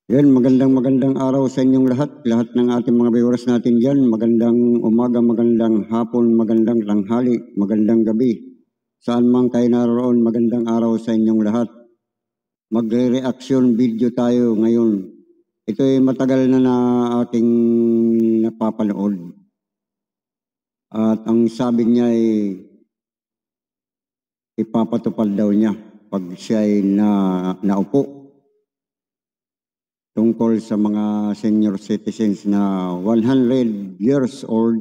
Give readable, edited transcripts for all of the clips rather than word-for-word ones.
Yan, magandang araw sa inyong lahat ng ating mga viewers natin dyan. Magandang umaga, magandang hapon, magandang tanghali, magandang gabi. Saan man kayo naroon, magandang araw sa inyong lahat. Magre-reaction video tayo ngayon. Ito ay matagal na ating napapanood. At ang sabi niya ay ipapatupad daw niya pag siya ay naupo. Tungkol sa mga senior citizens na 100 years old,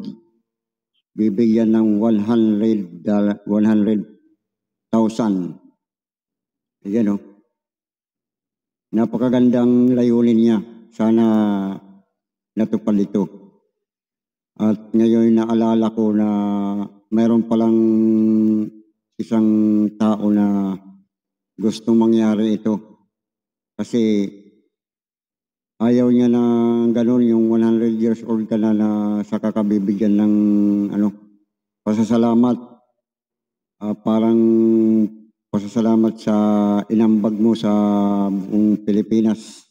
bibigyan ng 100,000. Ayan o. Napakagandang layunin niya. Sana natupad ito. At ngayon naalala ko na mayroon palang isang tao na gustong mangyari ito. Kasi ayaw niya na gano'n, yung 100 years old ka na sa kakabibigyan ng pasasalamat. Parang pasasalamat sa inambag mo sa buong Pilipinas.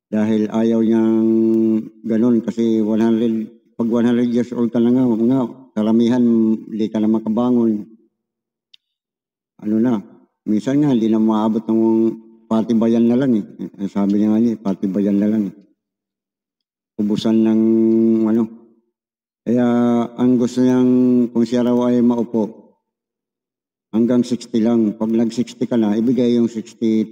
Dahil ayaw niyang gano'n kasi pag 100 years old ka na nga, karamihan hindi ka na makabangon. Minsan nga hindi na maabot ng patibayan na lang eh. Sabi niya nga niya, patibayan na lang eh. Ubusan ng Kaya ang gusto niyang, kung siya raw ay maupo, hanggang 60 lang. Pag nag-60 ka na, ibigay yung 60,000.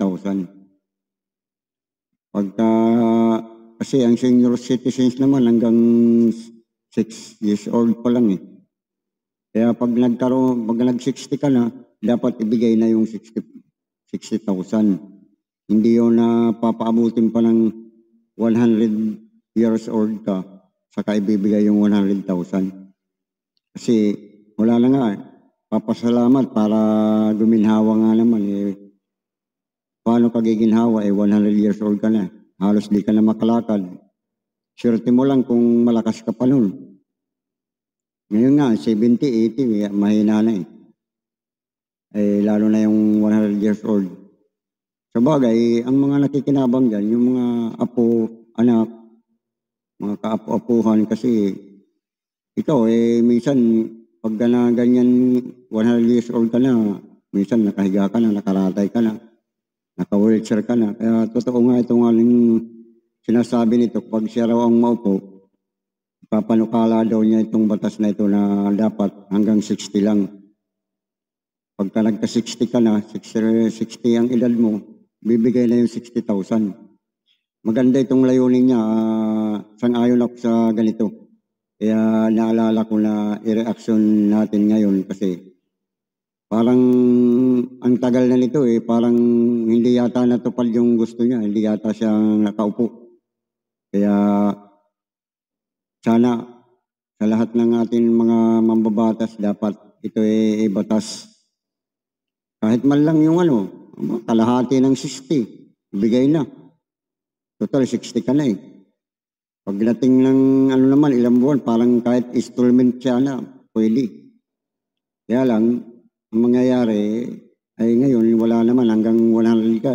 Kasi ang senior citizens naman hanggang 6 years old pa lang eh. Kaya pag nag-60 ka na, dapat ibigay na yung 60,000. Hindi yun na papaabutin pa ng 100 years old ka, saka ibibigay yung 100,000. Kasi wala na nga, papasalamat para guminhawa nga naman. Paano kagiginhawa? 100 years old ka na. Halos di ka na makalakad. Swerte mo lang kung malakas ka pa nun. Ngayon nga, 70, 80, mahina na eh. Lalo na yung 100 years old. Sa bagay, ang mga nakikinabang dyan, yung mga apo, anak, mga kaapo-apuhan, kasi ito, minsan, pag na ganyan, 100 years old ka na, minsan nakahiga ka na, nakaratay ka na, naka-wheelchair ka na. Kaya totoo nga itong sinasabi nito, pag siya raw ang maupo, papanukala daw niya itong batas na ito na dapat hanggang 60 lang. Pagka nagka-60 ka na, 60 ang edad mo, bibigay na yung 60,000. Maganda itong layunin niya. Sang-ayon ako sa ganito. Kaya naalala ko na i-reaction natin ngayon kasi parang ang tagal na nito parang hindi yata natupad yung gusto niya. Hindi yata siya nakaupo. Kaya sana sa lahat ng ating mga mambabatas dapat ito batas. Kahit man lang yung kalahati ng 60, ibigay na. Total, 60 ka na eh. Pagdating ng ilang buwan, parang kahit installment siya na, pwede. Kaya lang, ang mangyayari ay ngayon, wala naman hanggang 100 ka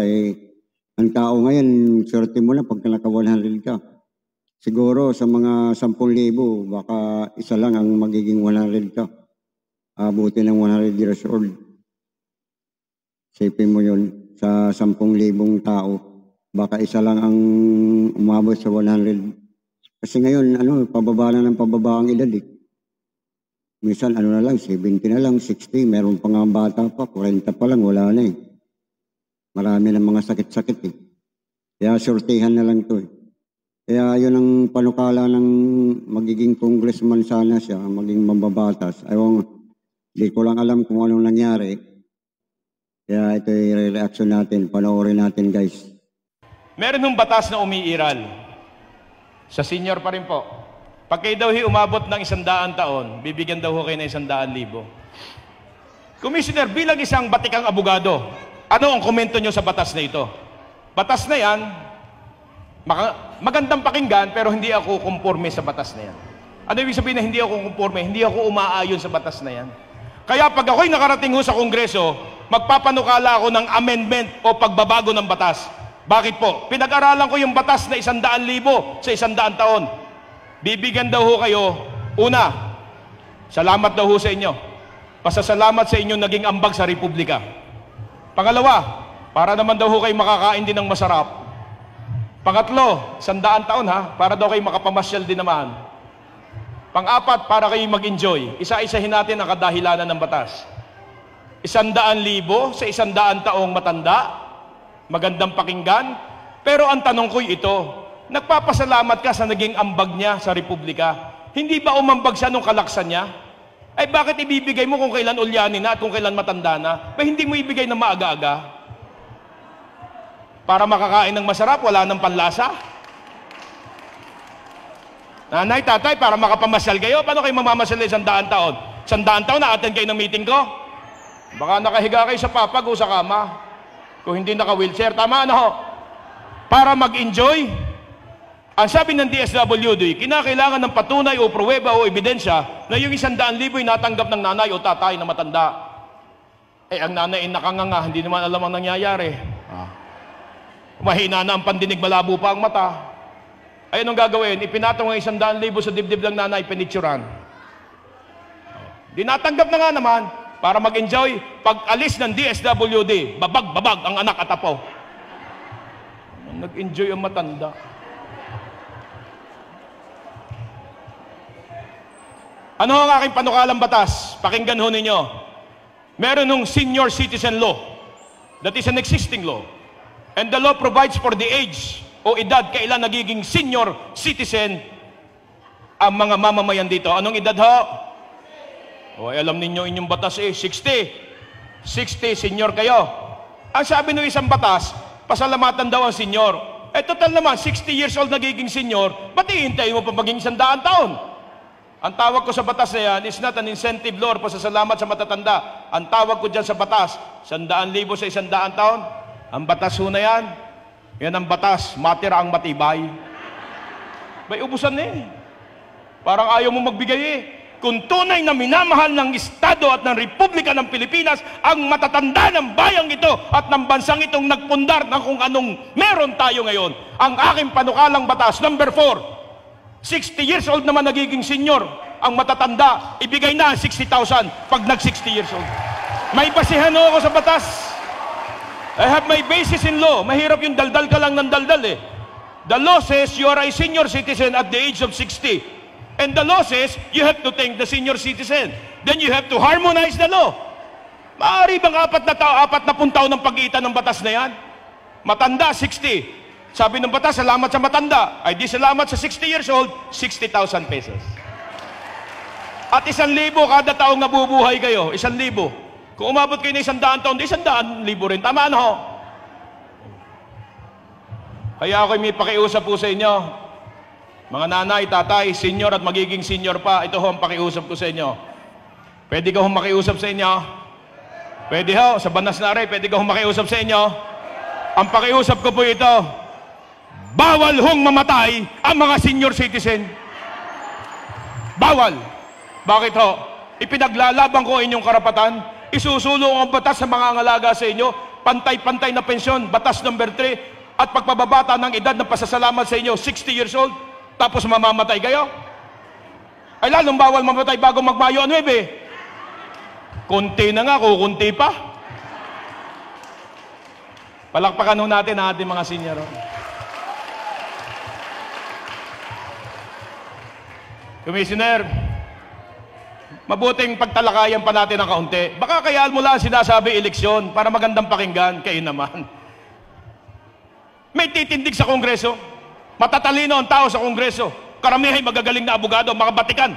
Ang tao ngayon, swerte mo na pagka naka 100 ka. Siguro sa mga 10,000, baka isa lang ang magiging 100 ka. Abuti ng 100 years old. Sipin mo yun, sa 10,000 tao, baka isa lang ang umabot sa 100. Kasi ngayon, pababa na ng pababa ang edad eh. Minsan, na lang, 70 na lang, 60, meron pa nga bata pa, 40 pa lang, wala na eh. Marami ng mga sakit-sakit eh. Kaya sortihan na lang to eh. Kaya yun ang panukala ng magiging congressman sana siya, maging mambabatas. Hindi ko lang alam kung anong nangyari. Kaya ito yung reaction natin, panoorin natin guys. Meron ng batas na umiiral. Sa senior pa rin po. Pag kayo daw umabot ng 100 taon, bibigyan daw kayo ng 100,000. Commissioner, bilang isang batikang abogado, ano ang komento nyo sa batas na ito? Batas na yan, magandang pakinggan, pero hindi ako konforme sa batas na yan. Ano ibig sabihin na hindi ako konforme? Hindi ako umaayon sa batas na yan. Kaya pag ako'y nakarating sa Kongreso, magpapanukala ako ng amendment o pagbabago ng batas. Bakit po? Pinag-aralan ko yung batas na 100,000 sa 100 taon. Bibigyan daw ho kayo, una, salamat daw ho sa inyo. Pasasalamat sa inyo naging ambag sa Republika. Pangalawa, para naman daw ho kayo makakain din ng masarap. Pangatlo, 100 taon ha, para daw kayo makapamasyal din naman. Pang-apat, para kayo mag-enjoy. Isa-isahin natin ang kadahilanan ng batas. 100,000 sa 100 taong matanda, magandang pakinggan. Pero ang tanong ko'y ito, nagpapasalamat ka sa naging ambag niya sa Republika. Hindi ba umambag siya nung kalaksan niya? Ay bakit ibibigay mo kung kailan ulyanin na at kung kailan matanda na? Ba hindi mo ibigay na maaga-aga? Para makakain ng masarap, wala ng panlasa? Nanay, tatay, para makapamasyal kayo, paano kayo mamamasyal 100 taon? 100 taon, na-attend kayo ng meeting ko? Baka nakahiga kayo sa papag o sa kama. Kung hindi naka-wheelchair, tama na ho. Para mag-enjoy, ang sabi ng DSWD, kinakailangan ng patunay o pruweba o ebidensya na yung 100,000 natanggap ng nanay o tatay na matanda. Eh, ang nanay ay nakanganga, hindi naman alam ang nangyayari. Mahina na ang pandinig, malabo pa ang mata. Ay, anong gagawin? Ipinatong ang 100,000 sa dibdib ng nanay, pinicturan. Dinatanggap na nga naman para mag-enjoy. Pag alis ng DSWD, babag-babag ang anak at apo. Nag-enjoy ang matanda. Ano ang aking panukalang batas? Pakinggan ho ninyo. Meron ng senior citizen law. That is an existing law. And the law provides for the age o edad kailan nagiging senior citizen ang mga mamamayan dito. Anong edad ho? O, alam ninyo inyong batas 60. 60, senior kayo. Ang sabi ng isang batas, pasalamatan daw ang senior. Eh, total naman, 60 years old nagiging senior, ba't ihintayin mo pa maging 100 taon? Ang tawag ko sa batas na yan is not an incentive law or pasasalamat sa matatanda. Ang tawag ko dyan sa batas, 100,000 sa 100 taon. Ang batas ho na yan, yan ang batas, matira ang matibay. May ubusan na eh. Parang ayaw mo magbigay eh. Kung tunay na minamahal ng Estado at ng Republika ng Pilipinas ang matatanda ng bayang ito at ng bansang itong nagpundar ng kung anong meron tayo ngayon, ang aking panukalang batas, number 4, 60 years old naman nagiging senior, ang matatanda, ibigay na ang 60,000 pag nag-60 years old. May basihan ako sa batas. I have my basis in law. Mahirap yung daldal ka lang ng daldal eh. The law says you are a senior citizen at the age of 60. And the law says you have to thank the senior citizen. Then you have to harmonize the law. Maaari bang 40 taon ng pag-iitan ng batas na yan? Matanda, 60. Sabi ng batas, salamat sa matanda. Ay di salamat sa 60 years old, 60,000 pesos. At 1,000 kada taong nabubuhay kayo, 1,000. Kung umabot kayo ng 100 taon, 100,000 rin. Tama na ho. Kaya ako may pakiusap po sa inyo. Mga nanay, tatay, senior at magiging senior pa, ito ho ang pakiusap ko sa inyo. Pwede ka ho makiusap sa inyo? Pwede ho, sa Banas na Aray, pwede ka ho makiusap sa inyo? Ang pakiusap ko po ito, bawal hong mamatay ang mga senior citizen. Bawal. Bakit ho? Ipinaglalaban ko inyong karapatan. Isusulong ang batas sa mga angalaga sa inyo, pantay-pantay na pensyon, batas number 3, at pagpababata ng edad ng pasasalamat sa inyo, 60 years old, tapos mamamatay kayo? Ay lalong bawal mamatay bago magmayo 9. Kunti na nga, kukunti pa. Palakpakan ho natin ang ating mga senior. Commissioner, mabuting pagtalakayan pa natin ng kaunti. Baka kaya mo lang sinasabi eleksyon para magandang pakinggan, kayo naman. May titindig sa Kongreso. Matatalino ang tao sa Kongreso. Karamihan magagaling na abogado, mga batikan.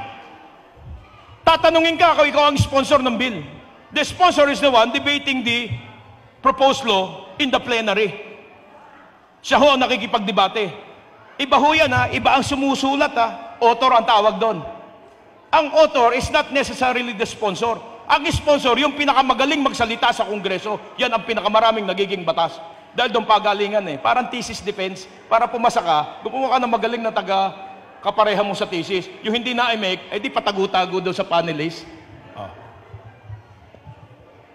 Tatanungin ka kung ikaw ang sponsor ng bill. The sponsor is the one debating the proposed law in the plenary. Siya ho ang nakikipagdebate. Iba ho yan ha, iba ang sumusulat ha. Author ang tawag doon. Ang author is not necessarily the sponsor. Ang sponsor, yung pinakamagaling magsalita sa Kongreso, yan ang pinakamaraming nagiging batas. Dahil doon pagalingan eh. Parang thesis defense. Para pumasa ka, gumawa ka ng magaling na kapareha mo sa thesis. Yung hindi na-make, eh di patago-tago doon sa panelist.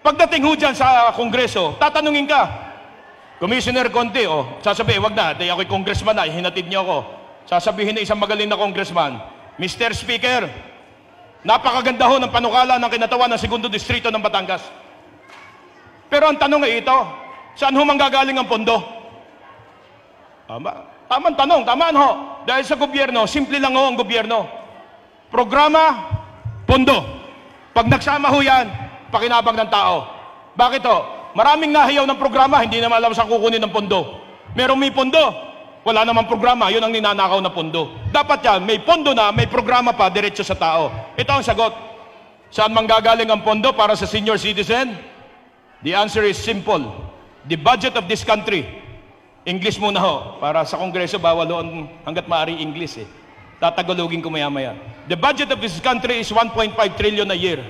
Pagdating ho dyan sa Kongreso, tatanungin ka, Commissioner Conti, sasabihin, wag na, dahil ako'y congressman na, hinatid niyo ako. Sasabihin na isang magaling na congressman, Mr. Speaker, napakaganda ho ng panukala ng kinatawan ng Segundo Distrito ng Batangas. Pero ang tanong ay ito, saan ho manggagaling ang pondo? Tamang tanong, tamaan ho. Dahil sa gobyerno, simple lang ho ang gobyerno. Programa, pondo. Pag nagsama ho yan, pakinabang ng tao. Bakit ho? Maraming nahiyaw ng programa, hindi naman alam saan kukunin ng pondo. Merong may pondo, wala namang programa, yun ang ninanakaw na pondo. Dapat yan, may pondo na, may programa pa, diretso sa tao. Ito ang sagot. Saan manggagaling ang pondo para sa senior citizen? The answer is simple. The budget of this country. English muna ho. Para sa Kongreso, bawal ho hanggat maaari English eh. Tatagalogin ko maya-maya. The budget of this country is 1.5 trillion a year.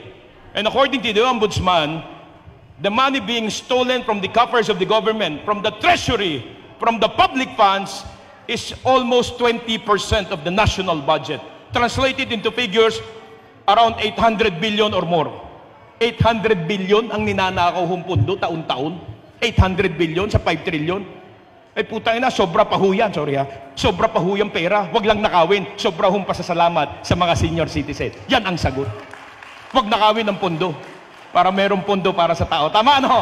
And according to the Ombudsman, the money being stolen from the coffers of the government, from the treasury, from the public funds, is almost 20% of the national budget. Translated into figures, around 800 billion or more. 800 billion ang ninanakaw hong pundo taon-taon. 800 billion sa 5 trillion. Ay putang ina, sobra pa ho yan, sorry ha. Sobra pa ho yung pera, wag lang nakawin. Sobra hong pasasalamat sa mga senior citizen. Yan ang sagot. Wag nakawin ng pondo para merong pondo para sa tao. Tama ano?